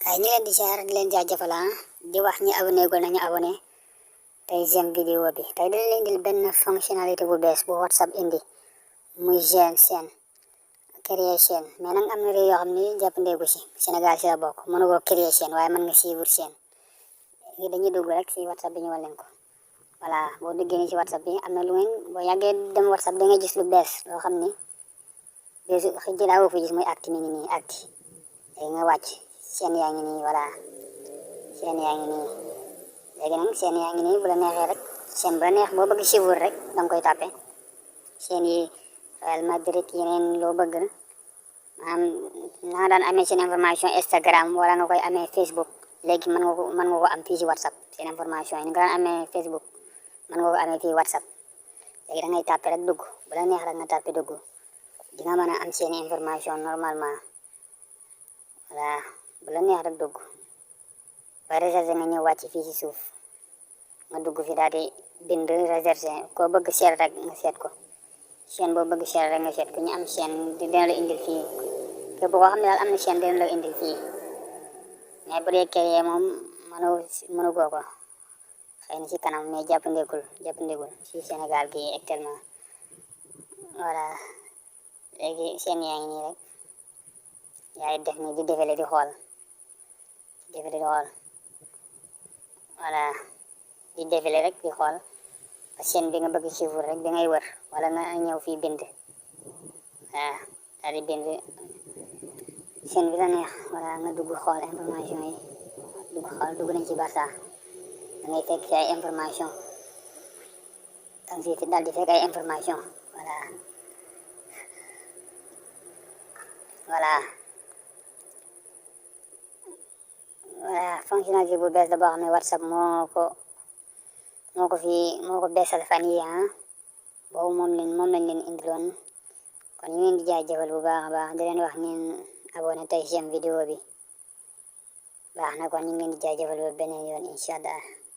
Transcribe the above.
ay ñu leen di ziar di leen jaajëfal di wax ñi abonné gul nañu abonné tey j'aime vidéo bi tey dañ leen indil benn fonctionnalité bu bees bu WhatsApp indi muy chaîne créer chaîne mais nag am na réew yoo xam ni jàppandeegu si Sénégal si la bokk mënu ko créer chaîne waaye mën nga suivre chaîne yi dañuy dugg rek si WhatsApp bi ñu wan leen ko voilà boo duggee ni si WhatsApp bi am na lu ngeen boo yàggee dem WhatsApp da nga gis lu bees loo xam ni bésu xëy na daa fi gis muy acti mi ngi nii acti léegi nga wàcc chaîne yaa ngi nii voilà chaîne yaa ngi nii léegi nag chaîne yaa ngi nii bu la neexee rek chaîne bu la neex boo bëgg suivre rek da nga koy tàppe chaîne yi Real Madrid yeneen loo bëgg maanaam naa daan amee seen information Instagram wala nga koy amee Facebook léegi mën nga ko am fii si WhatsApp seen information yi nga daan amee Facebook mën nga ko amee fii WhatsApp léegi da ngay tàppe rek dugg bu la neex rek nga tàppe dugg di nga mën a am seen information normalement voilà bu la neex rek dugg ba recherche nga ñëw wàcc fii si suuf nga dugg fi daal di bind recherche koo bëgg seet rek nga seet ko chaîne boo bëgg seet rek nga seet ko ñu am chaîne dina la indil fii képp koo xam ne daal am na chaîne dina la indil fii mais bu dee créer moom mënu goo ko xëy na ci kanam mais jàppandegul ci Sénégal gi actuellement voilà léegi chaîne yaa ngi nii rek yaay def ni di défilé di xool voilà di défilé rek di xool chaîne bi nga bëgg suivre rek da ngay wër wala nga ñëw fii bind waaw daal di bind chaîne bi la neex wala nga dugg xool information yi dugg nañ ci Barça da ngay fekk ci ay information tam si daal di fekk ay information voilà fonctionnalité bu bees la boo xam ne WhatsApp moo ko beesal fan yi boobu moom lañ leen indiloon kon ñu leen di jaajëfal bu baax a baax di leen wax ngeen abonné tey j'aime vidéo bi baax na kon ñu ngi leen di jaajëfal ba beneen yoon incha allah